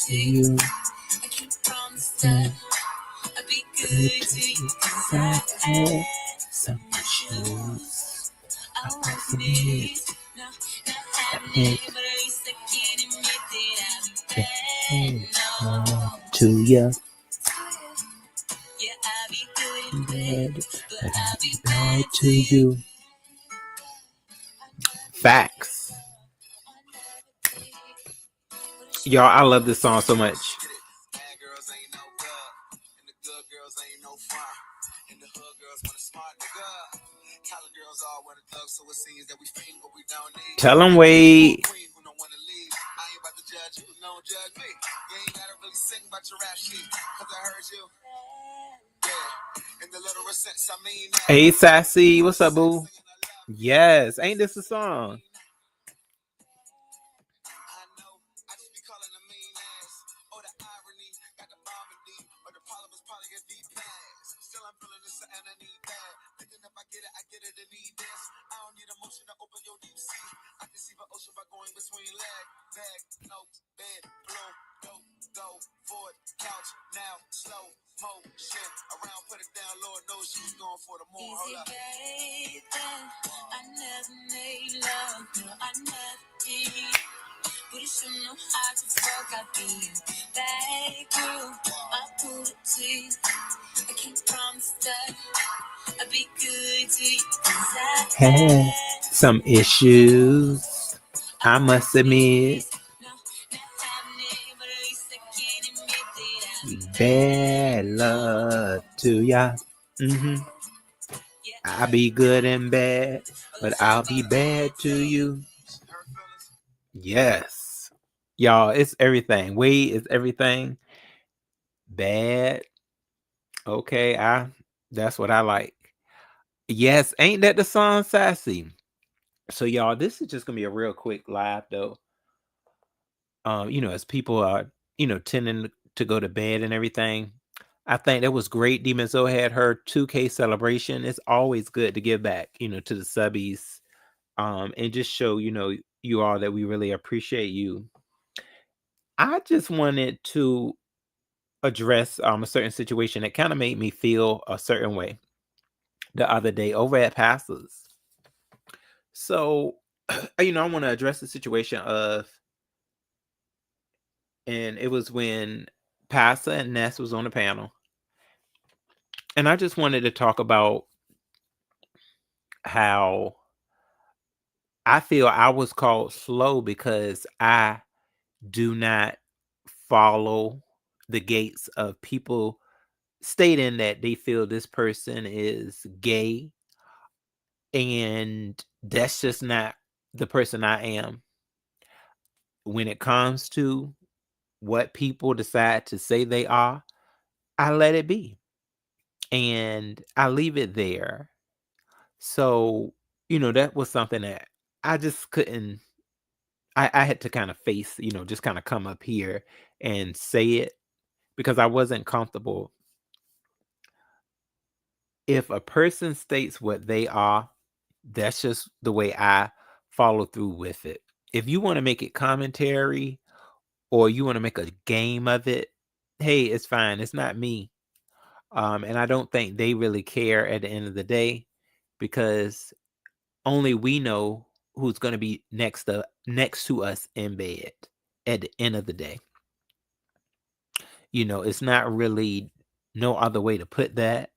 to you. I can't promise that I'll be good to you, 'cause I had some issues I was need. No, not having it, but at least I can admit that I'll be bad. No, to you. yeah, I'll be good and bad, but I'll be Bad bad to you. Facts. Y'all, I love this song so much. Tell him Wade. Hey Sassy, what's up, boo? Yes, ain't this a song? Had some issues, I must admit. Bad luck to ya. I'll be good and bad, but I'll be bad to you. Yes. Y'all, it's everything. Wade is everything. Bad. Okay, that's what I like. Yes, ain't that the song, Sassy? So y'all, this is just gonna be a real quick live though. As people are, tending to go to bed and everything. I think that was great. Demon Zoe had her 2K celebration. It's always good to give back, to the subbies, and just show, you all that we really appreciate you. I just wanted to address a certain situation that kind of made me feel a certain way the other day over at Pastors. So, I want to address the situation and it was when Pastor and Ness was on the panel. And I just wanted to talk about how I feel I was called slow because I do not follow the gates of people stating that they feel this person is gay, and that's just not the person I am. When it comes to what people decide to say they are, I let it be and I leave it there. So, that was something that I just couldn't, I had to kind of face, just kind of come up here and say it because I wasn't comfortable. If a person states what they are, that's just the way I follow through with it. If you want to make it commentary or you want to make a game of it, hey, it's fine. It's not me. And I don't think they really care at the end of the day because only we know who's going to be next to us in bed at the end of the day. It's not really no other way to put that.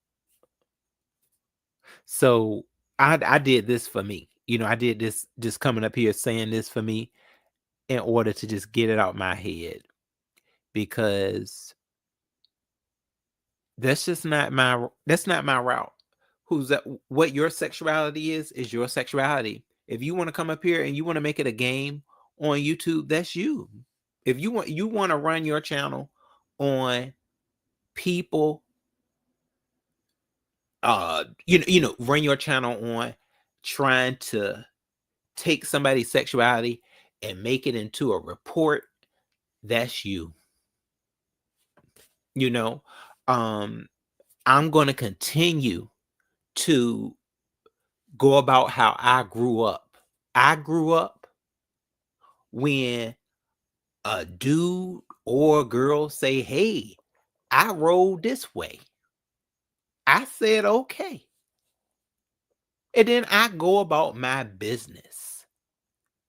So I did this for me. I did this just coming up here saying this for me in order to just get it out my head because that's not my route. Who's that? What your sexuality is your sexuality. If you want to come up here and you want to make it a game on YouTube, that's you. If you want to run your channel on people, run your channel on trying to take somebody's sexuality and make it into a report, that's you. I'm going to continue to go about how I grew up. I grew up when a dude Or girls say, hey, I roll this way. I said, okay. And then I go about my business.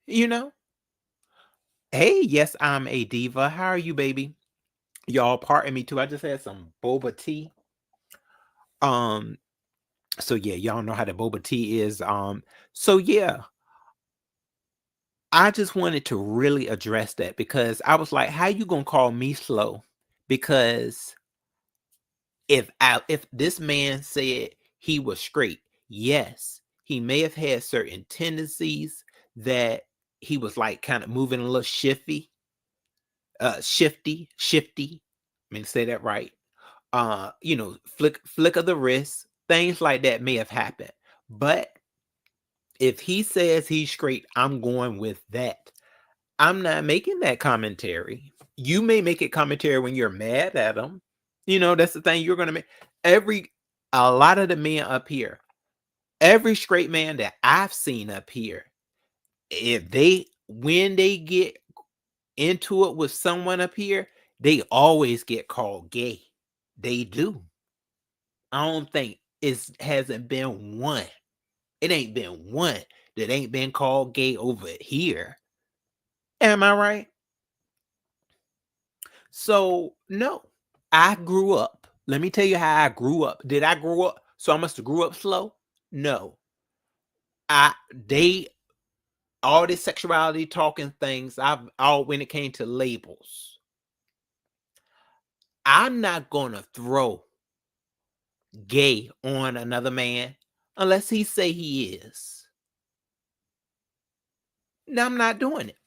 You know? Hey, yes, I'm a diva. How are you, baby? Y'all, pardon me too. I just had some boba tea. So yeah, y'all know how the boba tea is. So yeah, I just wanted to really address that because I was like, how you gonna call me slow? Because if this man said he was straight, yes, he may have had certain tendencies that he was like kind of moving a little shifty. Shifty. I mean, say that right. Flick of the wrist, things like that may have happened. But if he says he's straight, I'm going with that. I'm not making that commentary. You may make it commentary when you're mad at him. That's the thing you're gonna make. A lot of the men up here, every straight man that I've seen up here, when they get into it with someone up here, they always get called gay. They do. I don't think it hasn't been one. It ain't been one that ain't been called gay over here. Am I right? So, no. I grew up. Let me tell you how I grew up. Did I grow up? So I must have grew up slow? No. They all this sexuality talking things, when it came to labels, I'm not gonna throw gay on another man unless he say he is. No, I'm not doing it.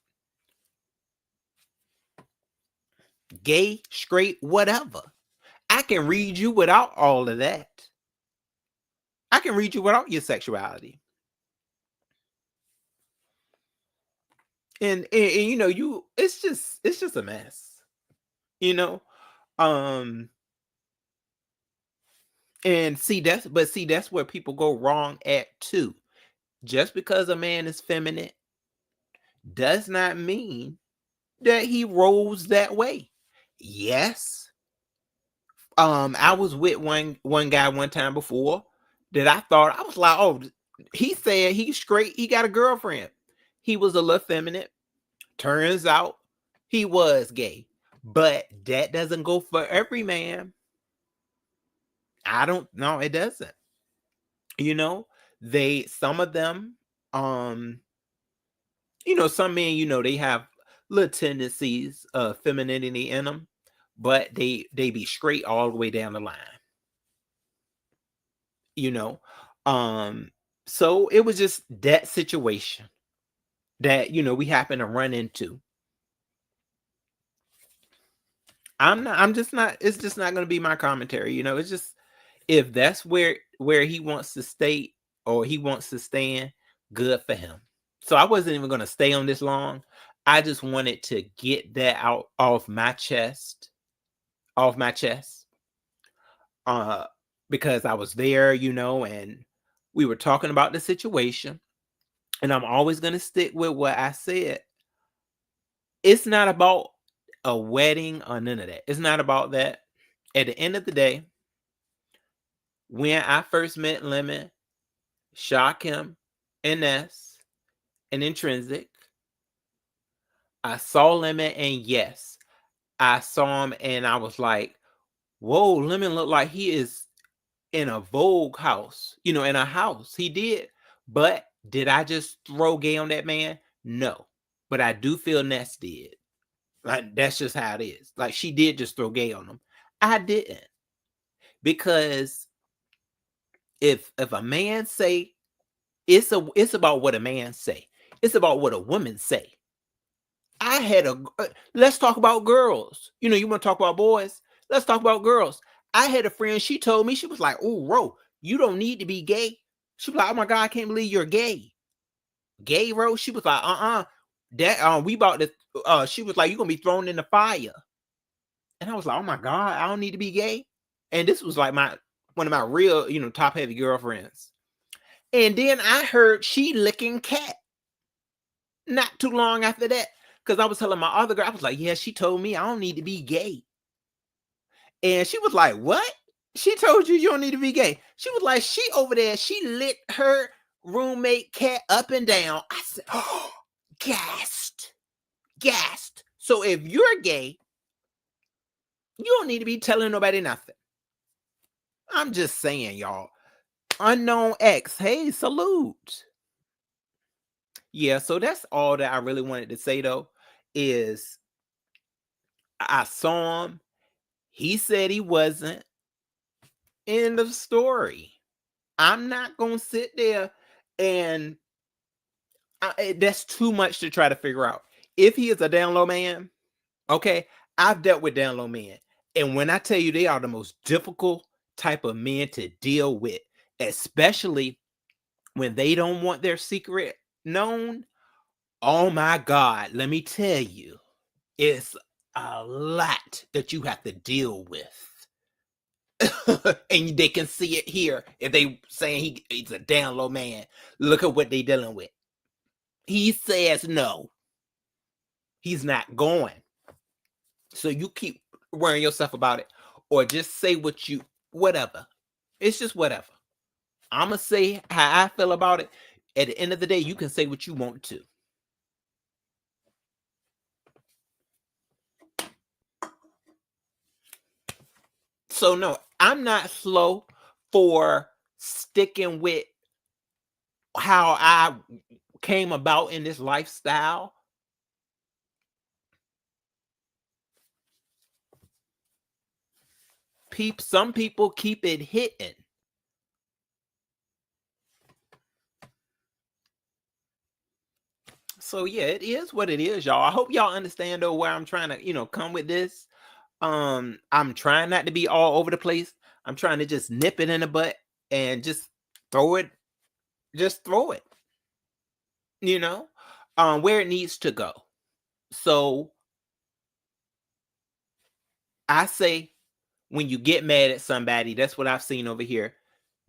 Gay, straight, whatever. I can read you without all of that. I can read you without your sexuality. And it's just a mess. Um and that's where people go wrong at too. Just because a man is feminine does not mean that he rolls that way. Yes. I was with one guy one time before that I was like, oh, he said he's straight, he got a girlfriend. He was a little feminine. Turns out he was gay. But that doesn't go for every man. I don't know, it doesn't. Some of them, some men, they have little tendencies of femininity in them, but they be straight all the way down the line. you know so it was just that situation that we happen to run into. I'm just not It's just not going to be my commentary. It's just, if that's where he wants to stay or he wants to stand, good for him. So I wasn't even going to stay on this long. I just wanted to get that out off my chest, uh because I was there, and we were talking about the situation. And I'm always going to stick with what I said. It's not about a wedding or none of that. It's not about that. At the end of the day, when I first met Lemon, Shakim, Ness, and Intrinsic, I saw Lemon, and yes, I saw him and I was like, whoa, Lemon looked like he is in a Vogue house, in a house. He did. But did I just throw gay on that man? No. But I do feel Ness did. Like, that's just how it is. Like, she did just throw gay on him. I didn't. Because if a man say, it's about what a man say. It's about what a woman say. Let's talk about girls. You want to talk about boys? Let's talk about girls. I had a friend, she told me, she was like, oh, Ro, you don't need to be gay. She was like, oh my God, I can't believe you're gay. Gay, Ro? She was like, that we about to she was like, you're gonna be thrown in the fire. And I was like, oh my God, I don't need to be gay. And this was like one of my real, top heavy girlfriends. And then I heard she licking cat. Not too long after that. Because I was telling my other girl, I was like, yeah, she told me I don't need to be gay. And she was like, what? She told you don't need to be gay. She was like, she over there, she lit her roommate cat up and down. I said, oh, gassed. So if you're gay, you don't need to be telling nobody nothing. I'm just saying, y'all. Unknown X, hey, salute. Yeah, so that's all that I really wanted to say, though, is I saw him. He said he wasn't. End of story. I'm not going to sit there and that's too much to try to figure out. If he is a down low man, okay, I've dealt with down low men. And when I tell you they are the most difficult type of men to deal with, especially when they don't want their secret known, oh my God, let me tell you, it's a lot that you have to deal with. And they can see it here. If they saying he's a down low man, look at what they dealing with. He says no. He's not going. So you keep worrying yourself about it, or just say whatever. It's just whatever. I'm going to say how I feel about it. At the end of the day, you can say what you want to. So no, I'm not slow for sticking with how I came about in this lifestyle. Some people keep it hitting. So yeah, it is what it is, y'all. I hope y'all understand though where I'm trying to, come with this. I'm trying not to be all over the place. I'm trying to just nip it in the butt and just throw it. Just throw it. Where it needs to go. So I say when you get mad at somebody, that's what I've seen over here.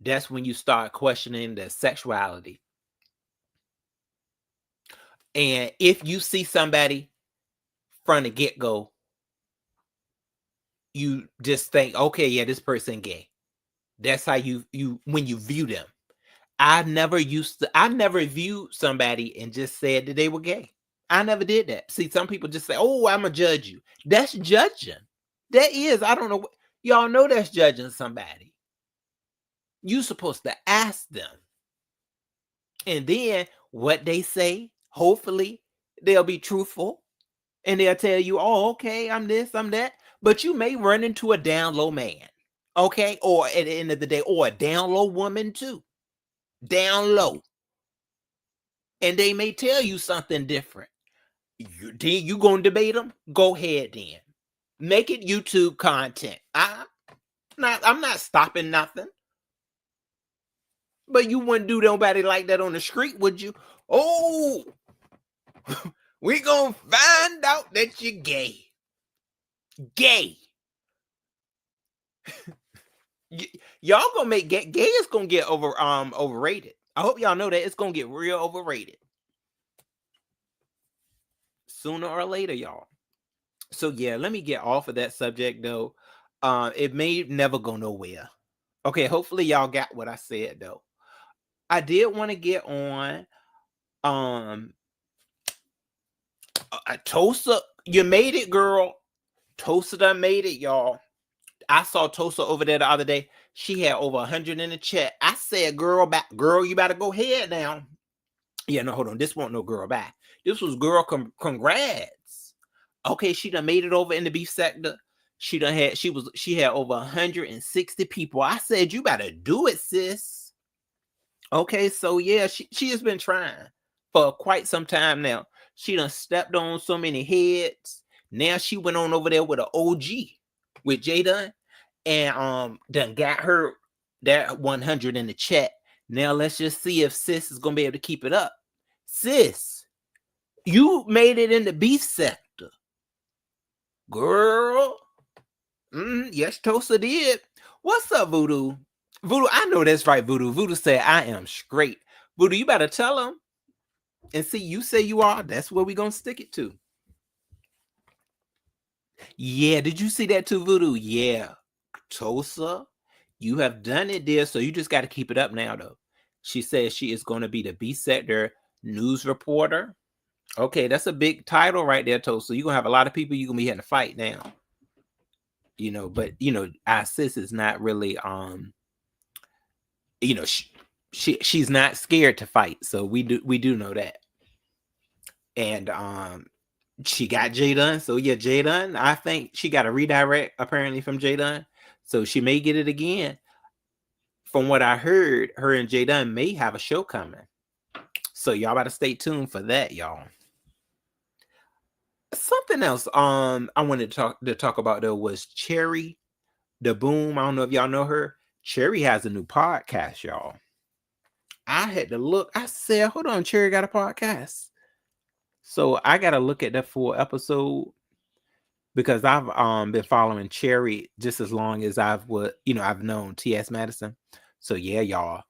That's when you start questioning their sexuality. And if you see somebody from the get-go, you just think, okay, yeah, this person gay. That's how you when you view them. I never viewed somebody and just said that they were gay. I never did that. See, some people just say, oh, I'm gonna judge you. That's judging. That is, I don't know. Y'all know that's judging somebody. You're supposed to ask them. And then what they say, hopefully they'll be truthful. And they'll tell you, oh, okay, I'm this, I'm that. But you may run into a down low man. Okay? Or at the end of the day, or a down low woman too. Down low. And they may tell you something different. You gonna debate them? Go ahead then. Make it YouTube content. I'm not stopping nothing. But you wouldn't do nobody like that on the street, would you? Oh, we gonna find out that you're gay. Gay. Y'all gonna make gay is gonna get overrated. I hope y'all know that it's gonna get real overrated sooner or later, y'all. So yeah, let me get off of that subject though. It may never go nowhere. Okay, hopefully y'all got what I said though. I did want to get on Tosa. You made it, girl. Tosa done made it, y'all. I saw Tosa over there the other day. She had over 100 in the chat. I said, girl, you better go ahead now. Yeah, no, hold on. This wasn't no girl back. This was girl, congrats. Okay, she done made it over in the beef sector. She had over 160 people. I said, you better do it, sis. Okay, so yeah, she has been trying for quite some time now. She done stepped on so many heads. Now she went on over there with an OG with J Dunn and done got her that 100 in the chat. Now let's just see if sis is gonna be able to keep it up. Sis, you made it in the beef sector, girl. Yes, Tosa did. What's up, Voodoo? Voodoo, I know that's right, Voodoo. Voodoo said, I am straight. Voodoo, you better tell him. And see, you say you are. That's where we gonna stick it to. Yeah, did you see that too, Voodoo? Yeah. Tosa, you have done it, dear. So you just got to keep it up now, though. She says she is going to be the B sector news reporter. Okay, that's a big title right there, Tosa. You're gonna have a lot of people you're gonna be having to fight now. But our sis is not really you know, she's not scared to fight. So we do know that. And she got Jadon. So yeah, Jadon, I think she got a redirect apparently from Jadon. So she may get it again. From what I heard, her and Jadon may have a show coming. So y'all better stay tuned for that, y'all. Something else I wanted to talk about though was Cherry the Boom. I don't know if y'all know her. Cherry has a new podcast, y'all. I had to look. I said, hold on, Cherry got a podcast. So I gotta look at that full episode because I've been following Cherry just as long as I've known T.S. Madison. So yeah, y'all.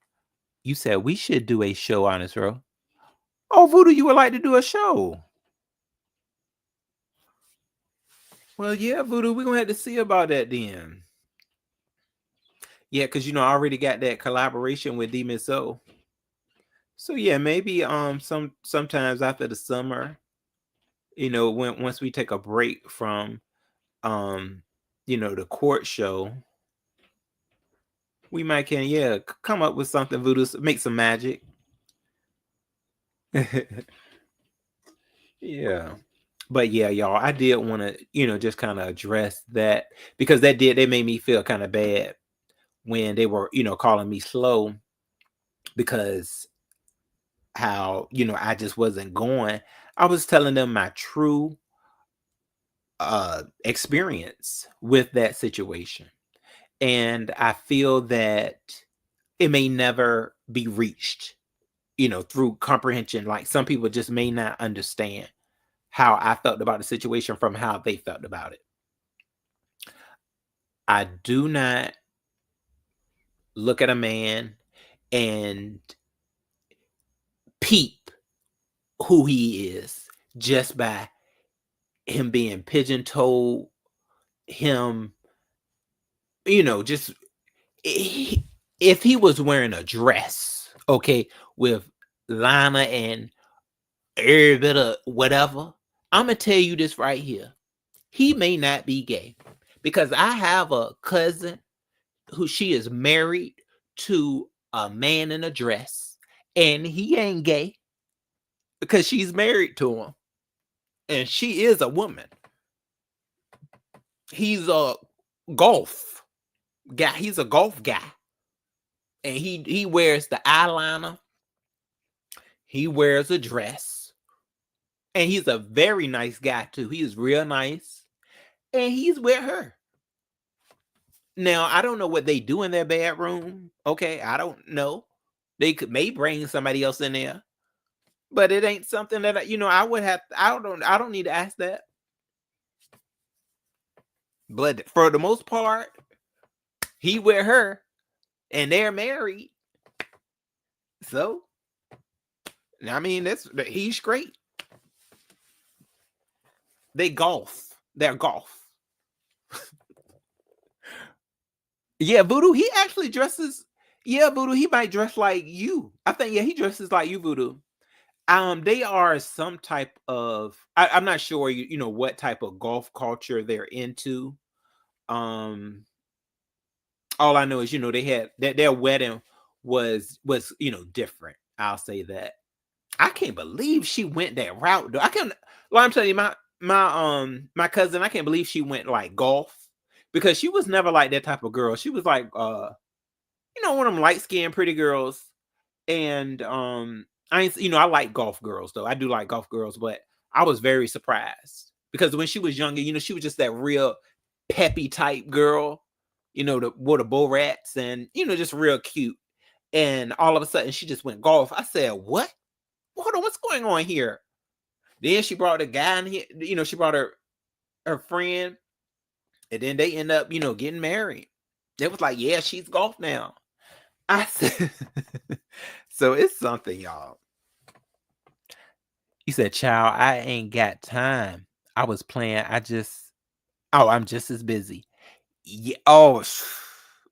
You said we should do a show on this, bro. Oh, Voodoo, you would like to do a show? Well, yeah, Voodoo, we're gonna have to see about that then. Yeah, because I already got that collaboration with Demon Soul. So yeah, maybe sometimes after the summer, once we take a break from the court show, we might come up with something, Voodoo, make some magic. Yeah. But yeah, y'all, I did want to, just kind of address that because they made me feel kind of bad when they were, calling me slow because how, I just wasn't going. I was telling them my true experience with that situation. And I feel that it may never be reached, through comprehension. Like some people just may not understand how I felt about the situation from how they felt about it. I do not look at a man and peep who he is just by him being pigeon-toed, him, just if he was wearing a dress, okay, with liner and every bit of whatever, I'm gonna tell you this right here. He may not be gay because I have a cousin who she is married to a man in a dress and he ain't gay because she's married to him and she is a woman. He's a golf guy. He's a golf guy. And he wears the eyeliner. He wears a dress. And he's a very nice guy too. He is real nice. And he's with her. Now, I don't know what they do in their bedroom. Okay, I don't know. They may bring somebody else in there. But it ain't something that I would have. I don't need to ask that. But for the most part, he with her, and they're married. So, I mean, he's great. They golf. They're golf. Yeah, Voodoo. He actually dresses. Yeah, Voodoo. He might dress like you. I think. Yeah, he dresses like you, Voodoo. They are some type of. I'm not sure. What type of golf culture they're into. All I know is they had their wedding was different. I'll say that. I can't believe she went that route though. I'm telling you, my cousin, I can't believe she went like golf because she was never like that type of girl. She was like one of them light-skinned pretty girls. And I like golf girls though. I do like golf girls, but I was very surprised because when she was younger, she was just that real peppy type girl, with the bull rats and just real cute. And all of a sudden she just went golf. I said, what? Hold on, what's going on here? Then she brought a guy in here, she brought her friend, and then they end up, getting married. It was like, yeah, she's golf now. I said, so it's something, y'all. You said, child, I ain't got time. I was playing. I just Oh, I'm just as busy. Yeah. Oh,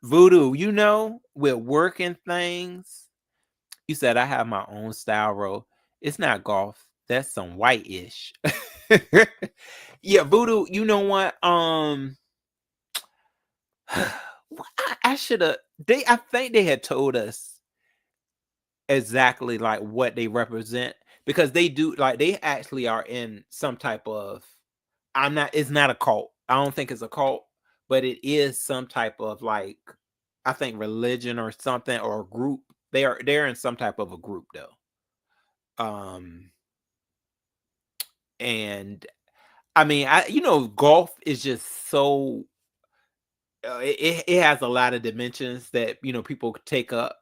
Voodoo, with working things, you said I have my own style role. It's not golf. That's some white-ish. Yeah, Voodoo, you know what? I should have I think they had told us exactly like what they represent because they do like they actually are in some type of it's not a cult. I don't think it's a cult, but it is some type of like I think religion or something or a group. They're in some type of a group though. Um and I mean, golf is just so it has a lot of dimensions that people could take up.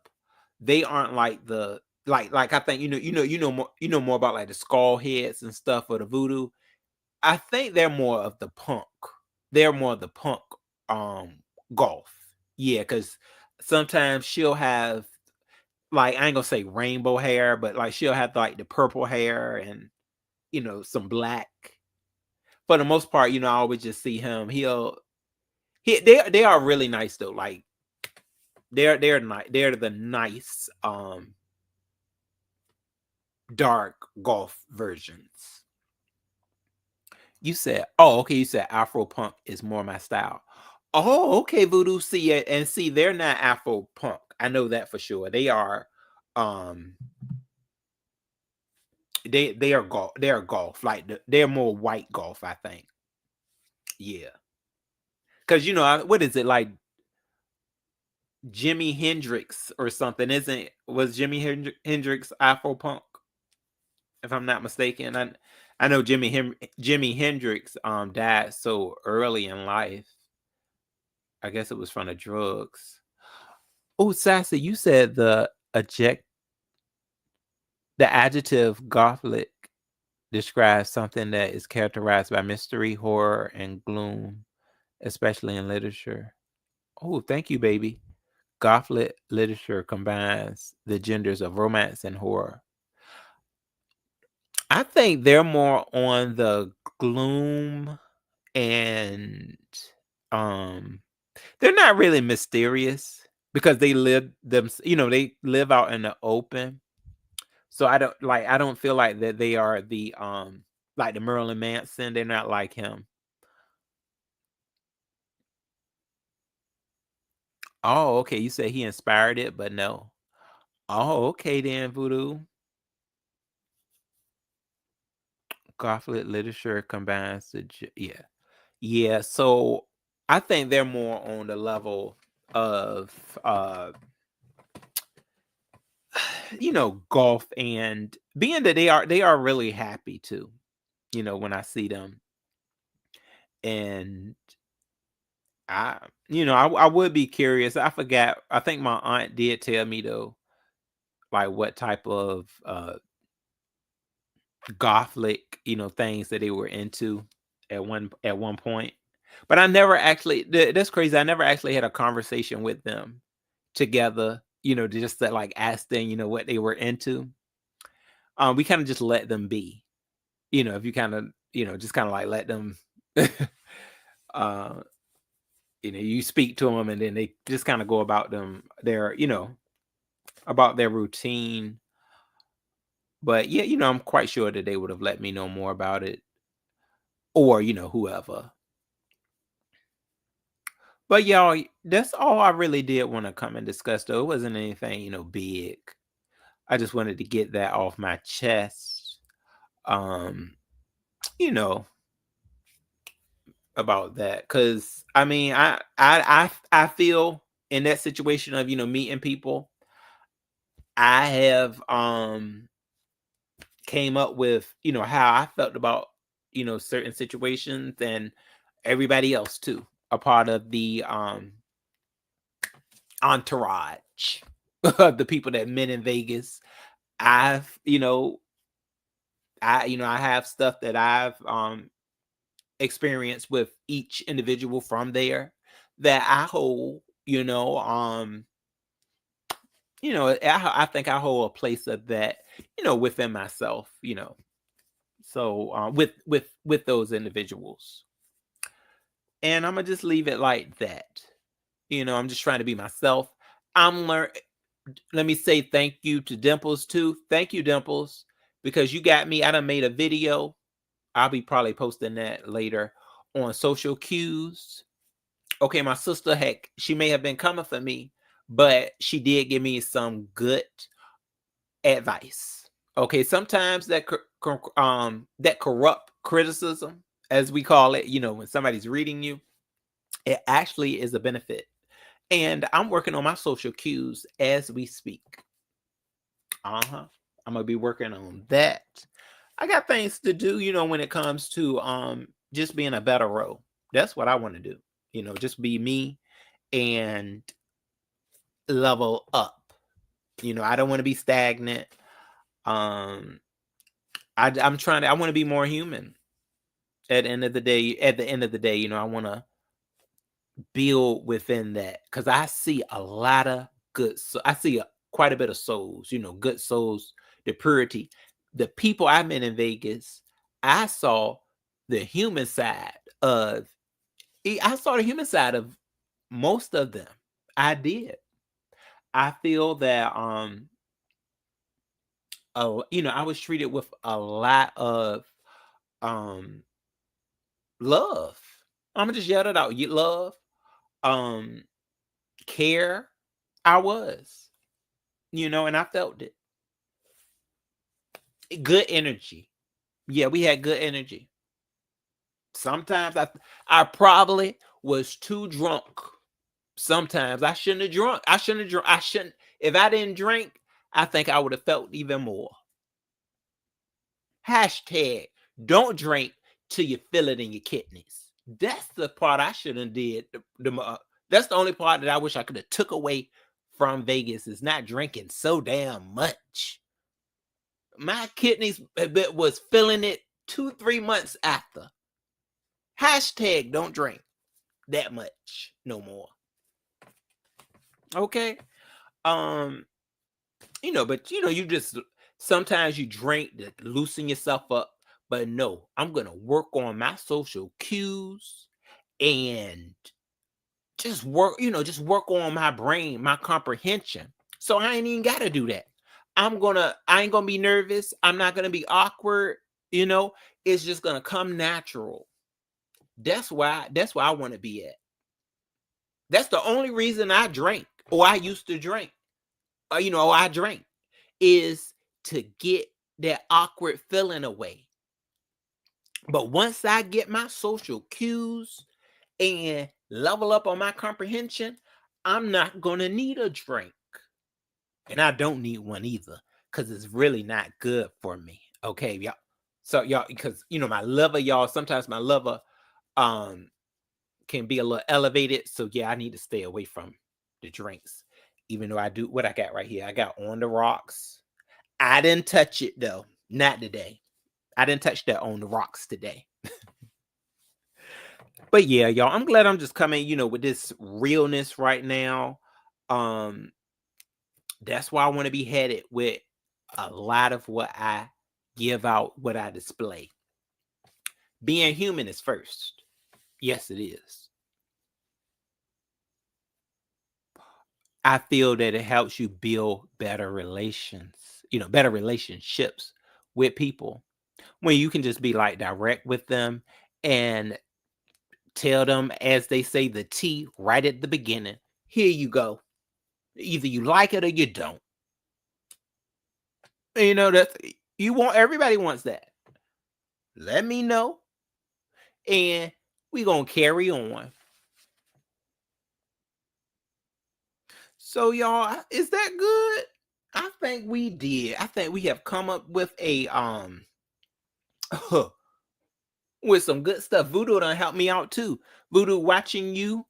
They aren't like the like I think you know more about like the skull heads and stuff or the voodoo. I think they're more of the punk. They're more of the punk um golf. Yeah, because sometimes she'll have like I ain't gonna say rainbow hair, but like she'll have like the purple hair and some black. For the most part, I always just see him. They are really nice though. Like they're nice. They're the nice dark golf versions. You said Afro punk is more my style. Oh, okay, Voodoo. See it and see they're not Afro punk. I know that for sure. They are um they are golf. They are golf. Like they're more white golf, I think. Yeah. Cuz what is it like Jimi Hendrix or something? Isn't was Hendrix Afro punk if I'm not mistaken? I know Jimi Hendrix died so early in life. I guess it was from the drugs. Oh, Sassy, you said the adjective Gothic describes something that is characterized by mystery, horror, and gloom, especially in literature. Oh, thank you, baby. Gothic literature combines the genders of romance and horror. I think they're more on the gloom and um they're not really mysterious because they live out in the open. So I don't feel like that they are the like the Marilyn Manson. They're not like him. Oh, okay. You said he inspired it, but no. Oh, okay then, Voodoo. Gothic literature combines yeah. Yeah, so I think they're more on the level of golf and being that they are really happy too, when I see them. And I would be curious. I forgot. I think my aunt did tell me though, like what type of gothic, things that they were into at one point. But I never actually that's crazy. I never actually had a conversation with them together, to just to like ask them, what they were into. We kind of just let them be. If you kind of, just kind of like let them uh you speak to them and then they just kind of go about about their routine. But yeah, I'm quite sure that they would have let me know more about it or, whoever. But y'all, that's all I really did want to come and discuss though. It wasn't anything, big. I just wanted to get that off my chest. Um, you know, about that. Cause I mean, I feel in that situation of, meeting people, I have came up with, how I felt about, certain situations and everybody else too, a part of the entourage of the people that met in Vegas. I've, I have stuff that I've experienced with each individual from there that I hold, I think I hold a place of that, within myself, So with those individuals. And I'm gonna just leave it like that. I'm just trying to be myself. I'm learn. Let me say thank you to Dimples too. Thank you, Dimples, because you got me. I done made a video. I'll be probably posting that later on social cues. Okay, my sister, heck, she may have been coming for me, but she did give me some good advice. Okay, sometimes that corrupt criticism, as we call it, when somebody's reading you, it actually is a benefit. And I'm working on my social cues as we speak. I'm gonna be working on that. I got things to do, when it comes to just being a better role. That's what I want to do. Just be me and level up. I don't want to be stagnant. I want to be more human. At the end of the day, I want to build within that, because I see a lot of good. So I see quite a bit of souls. Good souls, the purity. The people I met in Vegas, I saw the human side of. I saw the human side of most of them. I did. I feel that I was treated with a lot of love. I'm gonna just yell it out. You love, um, care. I was, and I felt it. Good energy. Yeah, we had good energy. Sometimes I probably was too drunk. Sometimes I shouldn't have drunk. I shouldn't have drunk. I shouldn't. If I didn't drink, I think I would have felt even more. Hashtag don't drink till you feel it in your kidneys. That's the part I shouldn't did. That's the only part that I wish I could have took away from Vegas, is not drinking so damn much. My kidneys was feeling it 2-3 months after. Hashtag don't drink that much no more. Okay. But you just sometimes you drink to loosen yourself up. But no, I'm gonna work on my social cues and just work on my brain, my comprehension. So I ain't even gotta do that. I ain't gonna be nervous. I'm not gonna be awkward. It's just gonna come natural. That's why I want to be at. That's the only reason I drank, or I used to drink, or I drank, is to get that awkward feeling away. But once I get my social cues and level up on my comprehension, I'm not gonna need a drink. And I don't need one either, because it's really not good for me. Okay, y'all. So y'all, because my liver, y'all, sometimes my liver can be a little elevated. So yeah, I need to stay away from the drinks. Even though I do what I got right here. I got On the Rocks. I didn't touch it though. Not today. I didn't touch that On the Rocks today. But yeah, y'all, I'm glad I'm just coming, with this realness right now. That's why I want to be headed with a lot of what I give out, what I display. Being human is first. Yes, it is. I feel that it helps you build better better relationships with people, when you can just be like direct with them and tell them, as they say, the tea right at the beginning. Here you go. Either you like it or you don't. That's everybody wants that. Let me know, and we gonna carry on. So y'all, is that good? I think we did. I think we have come up with a with some good stuff. Voodoo done help me out too. Voodoo, watching you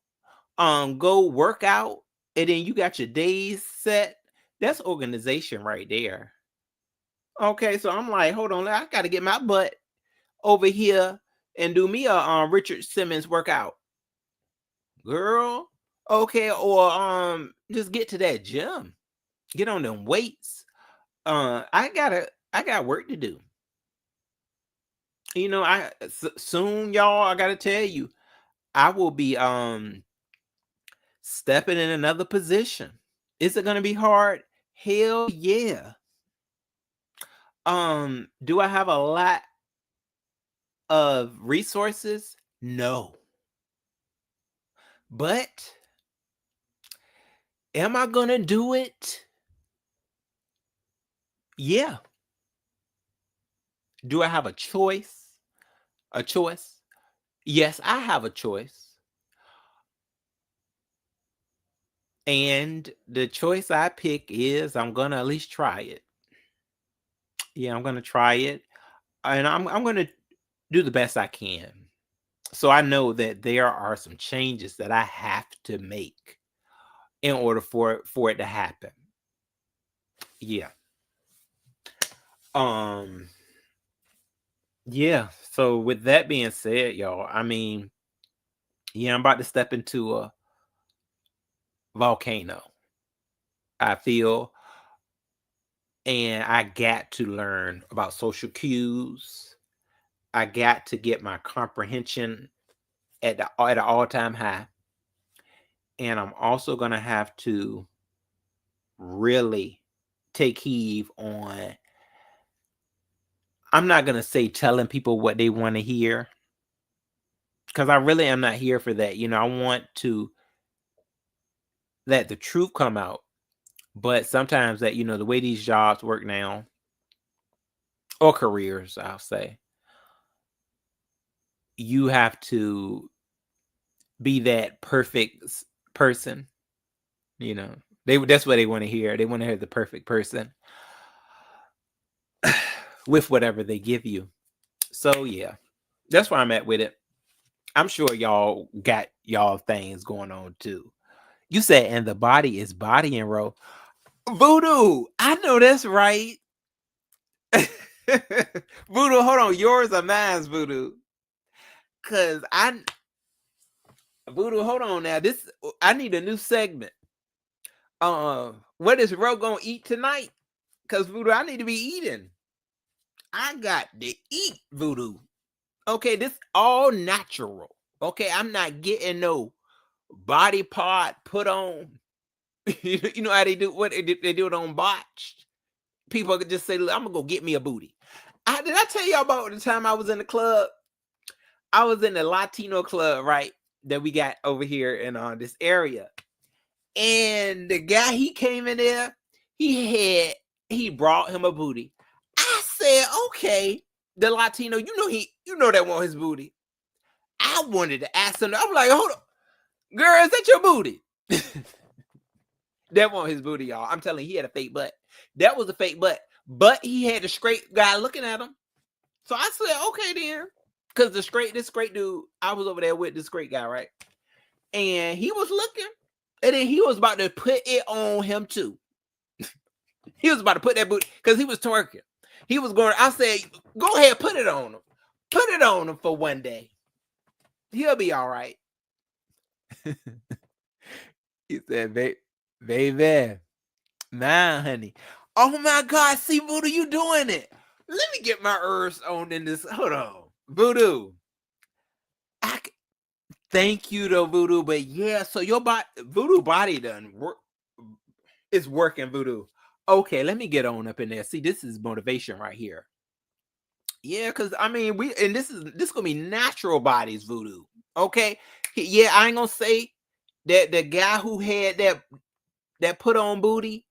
go work out, and then you got your days set. That's organization right there. Okay, so I'm like, hold on, I gotta get my butt over here and do me a Richard Simmons workout. Girl. Okay, or just get to that gym. Get on them weights. I got work to do. Soon, y'all, I gotta tell you, I will be stepping in another position. Is it gonna be hard? Hell yeah. Do I have a lot of resources? No. But am I gonna do it? Yeah. Do I have a choice? A choice? Yes, I have a choice. And the choice I pick is I'm gonna at least try it. Yeah, I'm gonna try it. And I'm gonna do the best I can. So I know that there are some changes that I have to make in order for it to happen. Yeah. Um yeah, so with that being said, y'all, I mean, yeah, I'm about to step into a volcano. I feel, and I got to learn about social cues. I got to get my comprehension at an all-time high. And I'm also going to have to really take heed on, I'm not going to say telling people what they want to hear, because I really am not here for that. I want to let the truth come out. But sometimes that, the way these jobs work now, or careers, I'll say, you have to be that perfect person. That's what they want to hear. They want to hear the perfect person with whatever they give you. So yeah, that's where I'm at with it. I'm sure y'all got y'all things going on too. You said, and the body is bodying, Ro. Voodoo, I know that's right. Voodoo, hold on, yours or mine's, Voodoo? Cause Voodoo, hold on now. I need a new segment. What is Ro gonna eat tonight? Cause Voodoo, I need to be eating. I got to eat, Voodoo. Okay, this all natural. Okay, I'm not getting no body part put on. You know how they do what they do it on Botched. People could just say, "I'm gonna go get me a booty." Did I tell y'all about the time I was in the club? I was in the Latino club, right? That we got over here in this area. And the guy, he came in there, he brought him a booty. I said, okay, the Latino, you know that want his booty. I wanted to ask him, I'm like, hold on, girl, is that your booty? That want his booty, y'all. I'm telling you, he had a fake butt. That was a fake butt. But he had a straight guy looking at him. So I said, okay then. Because this great dude, I was over there with this great guy, right? And he was looking. And then he was about to put it on him too. He was about to put that booty, because he was twerking. He was going, I said, go ahead, put it on him. Put it on him for one day. He'll be all right. He said, baby, nah, honey. Oh my God, see, Voodoo, you doing it. Let me get my herbs on in this. Hold on. Voodoo. Thank you though, Voodoo. But yeah, so your Voodoo body done work is working, Voodoo. Okay, let me get on up in there. See, this is motivation right here. Yeah, because I mean, this gonna be natural bodies, Voodoo. Okay. Yeah, I ain't gonna say that the guy who had that put on booty,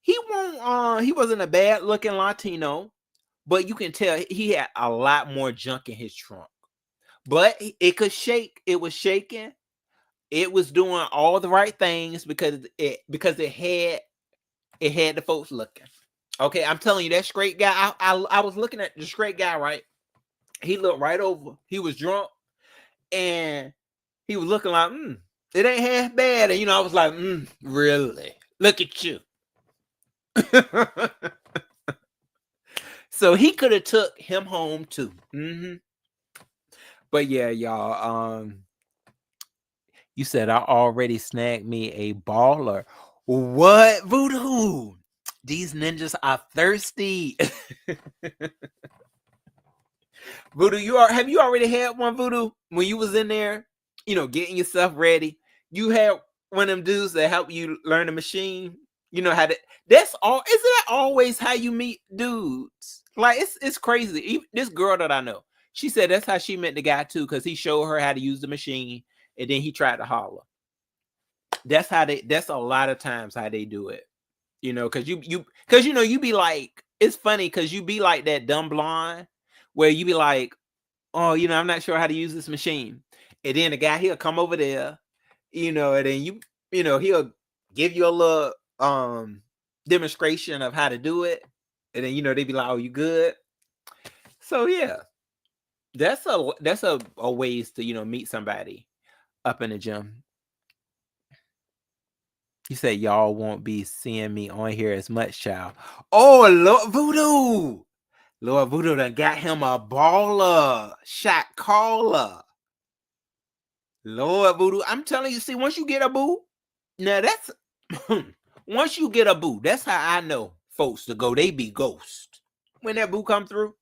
he wasn't a bad looking Latino, but you can tell he had a lot more junk in his trunk. But it could shake. It was shaking. It was doing all the right things because it had the folks looking. Okay, I'm telling you, that straight guy. I was looking at the straight guy, right? He looked right over. He was drunk, and he was looking like, it ain't half bad. And I was like, really? Look at you. So he could have took him home too. But yeah, y'all. You said I already snagged me a baller. What, Voodoo? These ninjas are thirsty. Voodoo, have you already had one, Voodoo? When you was in there, getting yourself ready. You have one of them dudes that help you learn the machine. You know how to. That's all. Isn't that always how you meet dudes? Like it's crazy. This girl that I know, she said that's how she met the guy too, because he showed her how to use the machine, and then he tried to holler. That's how they. That's a lot of times how they do it. Because you be like, it's funny because you be like that dumb blonde where you be like, oh, I'm not sure how to use this machine, and then the guy he'll come over there, and then he'll give you a little demonstration of how to do it, and then they be like, oh, you good? So yeah, that's a ways to meet somebody up in the gym. You say y'all won't be seeing me on here as much, child. Oh, Lord Voodoo done got him a baller shot caller. Lord Voodoo, I'm telling you, see, once you get a boo, now that's once you get a boo, that's how I know folks to go. They be ghost when that boo come through.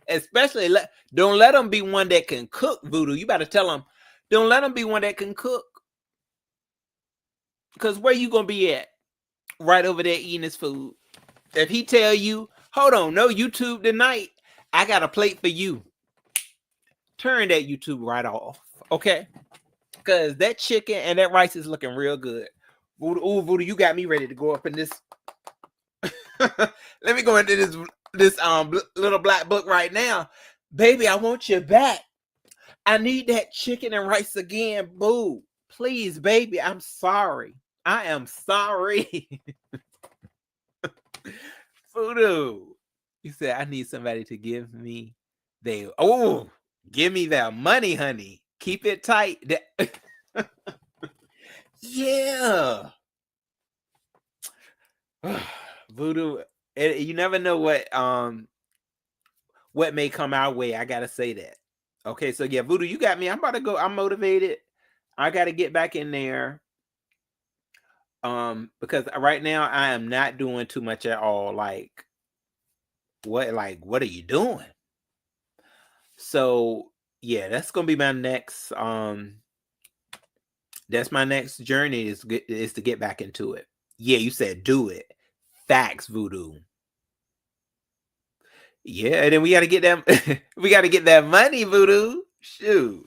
Especially don't let them be one that can cook, Voodoo. You better tell them, don't let them be one that can cook. Because where you gonna be at? Right over there eating his food. If he tell you, hold on, no YouTube tonight, I got a plate for you. Turn that YouTube right off, okay? Because that chicken and that rice is looking real good. Voodoo, you got me ready to go up in this. Let me go into this little black book right now. Baby, I want you back. I need that chicken and rice again, boo. Please, baby, I'm sorry. I am sorry. Voodoo. You said I need somebody to give me give me that money, honey. Keep it tight. Yeah. Voodoo. You never know what may come our way. I gotta say that. Okay, so yeah, Voodoo, you got me. I'm about to go. I'm motivated. I gotta get back in there. Because right now I am not doing too much at all. Like what are you doing? So yeah, that's gonna be my next that's my next journey is to get back into it. Yeah, you said do it. Facts, Voodoo. Yeah, and then we gotta get that we gotta get that money, Voodoo. Shoot.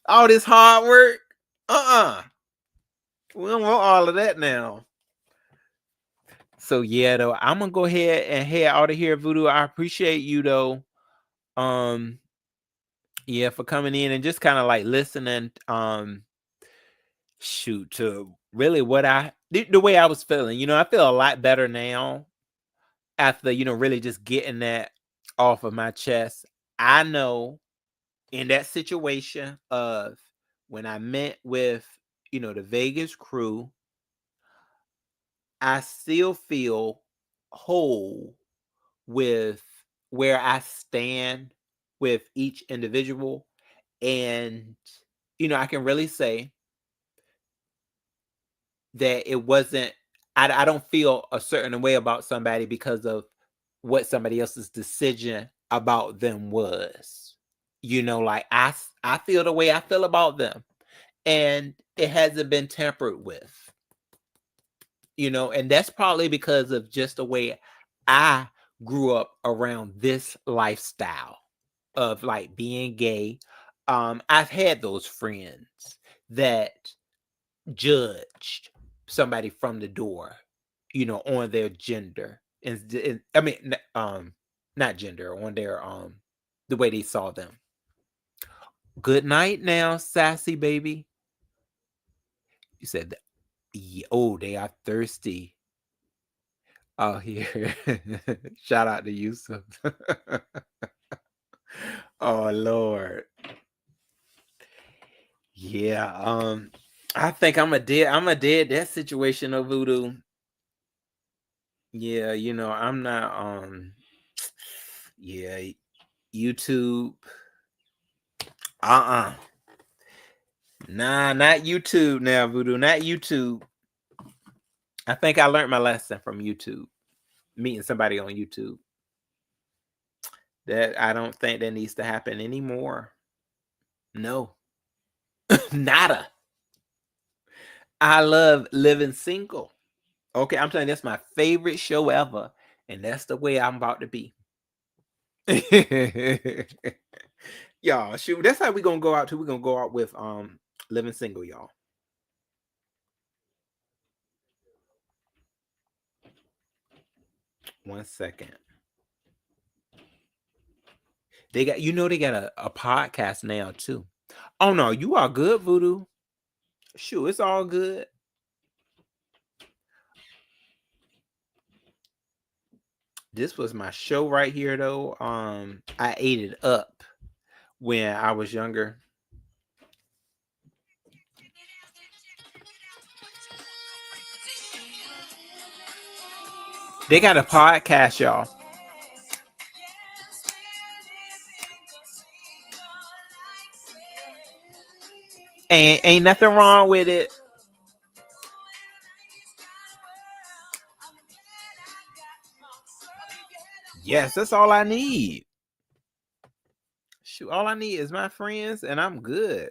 All this hard work. We don't want all of that now. So yeah, though, I'm gonna go ahead and head out of here, Voodoo. I appreciate you though. Yeah, for coming in and just kind of like listening. Shoot, to really what the way I was feeling. I feel a lot better now after really just getting that off of my chest. I know in that situation of when I met with the Vegas crew, I still feel whole with where I stand with each individual. And, I can really say that it wasn't, I don't feel a certain way about somebody because of what somebody else's decision about them was. Like I feel the way I feel about them. And it hasn't been tampered with. And that's probably because of just the way I grew up around this lifestyle of like being gay. I've had those friends that judged somebody from the door, on their gender, and I mean, not gender, on their the way they saw them. Good night now, sassy baby. You said that. Oh, they are thirsty out here. Shout out to Yusuf. Oh Lord. Yeah. I think I'm a dead that situation of Voodoo. Yeah, I'm not yeah, YouTube. Nah, not YouTube now, Voodoo. Not YouTube. I think I learned my lesson from YouTube. Meeting somebody on YouTube. That I don't think that needs to happen anymore. No. Nada. I love Living Single. Okay, I'm telling you, that's my favorite show ever, and that's the way I'm about to be. Y'all, shoot, that's how we gonna go out too. We're gonna go out with Living Single, y'all. One second. They got they got a podcast now too. Oh no, you are good, Voodoo. Shoot, it's all good. This was my show right here though. I ate it up when I was younger. They got a podcast, y'all. Ain't nothing wrong with it. Yes, that's all I need. Shoot, all I need is my friends and I'm good.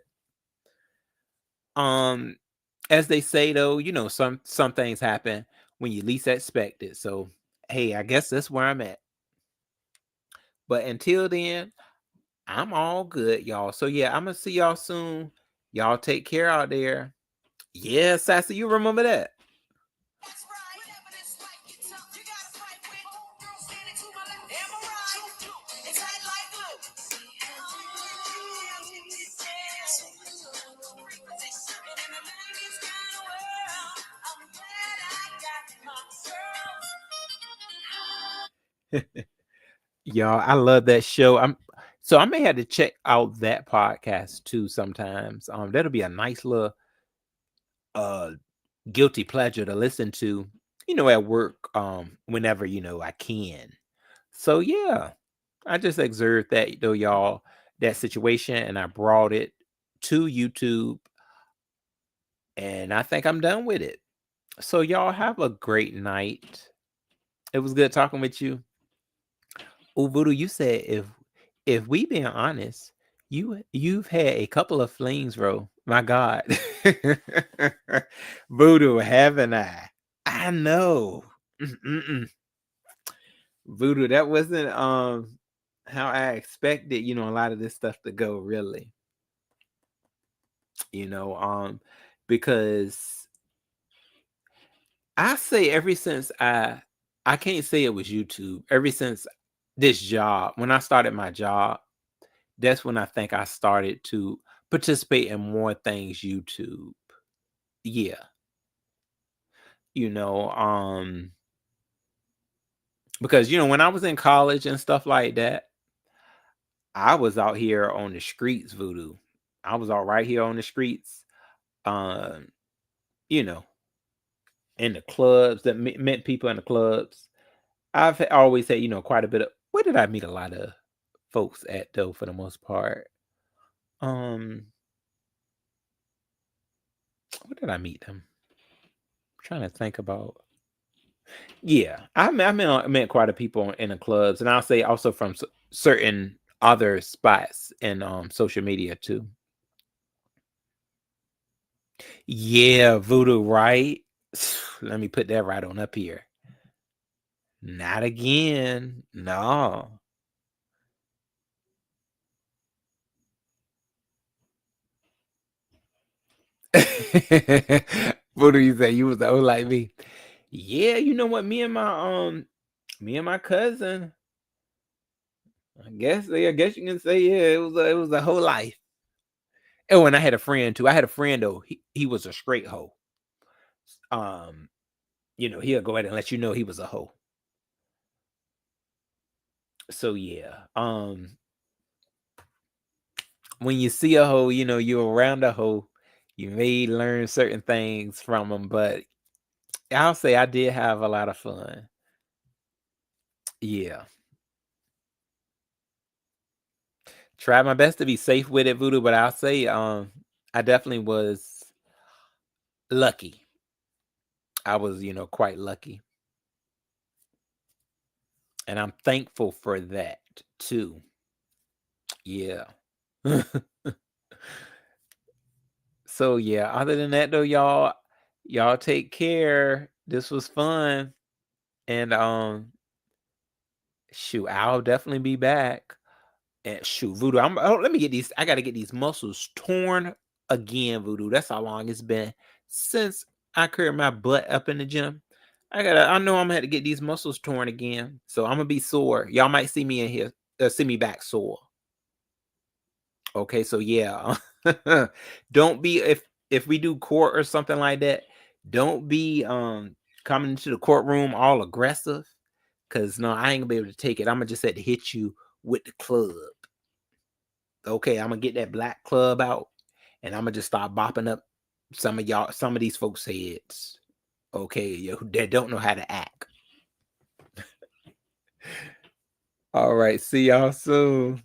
Um, as they say though, some things happen when you least expect it. So hey, I guess that's where I'm at. But until then, I'm all good, y'all. So yeah, I'm gonna see y'all soon. Y'all take care out there. Yeah, Sassy, you remember that? Y'all, I love that show. I may have to check out that podcast too sometimes. That'll be a nice little uh guilty pleasure to listen to, at work, whenever I can. So yeah, I just observed that though, y'all, that situation, and I brought it to YouTube, and I think I'm done with it. So y'all have a great night. It was good talking with you. Oh, Voodoo, you said if we being honest, you've had a couple of flings, bro. My God. Voodoo, haven't I? I know. Mm-mm-mm. Voodoo, that wasn't how I expected, a lot of this stuff to go, really. You know, because I say ever since I can't say it was YouTube. Ever since this job, when I started my job, that's when I think I started to participate in more things YouTube. Yeah. You know, because when I was in college and stuff like that, I was out here on the streets, Voodoo. I was all right here on the streets. Um, you know, in the clubs that met people in the clubs. Always had, quite a bit of where did I meet a lot of folks at though for the most part. Um, where did I meet them? I'm trying to think about. Yeah, I met quite a people in the clubs, and I'll say also from certain other spots in social media too. Yeah, Voodoo, right? Let me put that right on up here. Not again. No. Voodoo, you say you was the old like me? Yeah, you know what? Me and my cousin. I guess you can say, yeah, it was a whole life. Oh, and I had a friend too. I had a friend though. He was a straight hoe. Um, he'll go ahead and let you know he was a hoe. So yeah. When you see a hoe, you're around a hoe, you may learn certain things from them, but I'll say I did have a lot of fun. Yeah. Try my best to be safe with it, Voodoo, but I'll say I definitely was lucky. I was, quite lucky. And I'm thankful for that too. Yeah. So yeah, other than that though, y'all take care. This was fun. And shoot, I'll definitely be back. And shoot, Voodoo, let me get these. I gotta get these muscles torn again, Voodoo. That's how long it's been since I curled my butt up in the gym. I know I'm gonna have to get these muscles torn again. So I'm gonna be sore. Y'all might see me in here, see me back sore. Okay, so yeah. Don't be if we do court or something like that, don't be coming into the courtroom all aggressive. Cause no, I ain't gonna be able to take it. I'm gonna just have to hit you with the club. Okay, I'm gonna get that black club out and I'm gonna just start bopping up some of these folks' heads. Okay, that don't know how to act. All right, see y'all soon.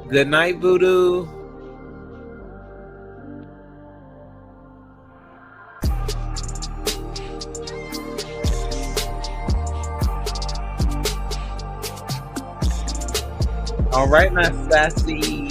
Good night, Voodoo. All right, my sassy.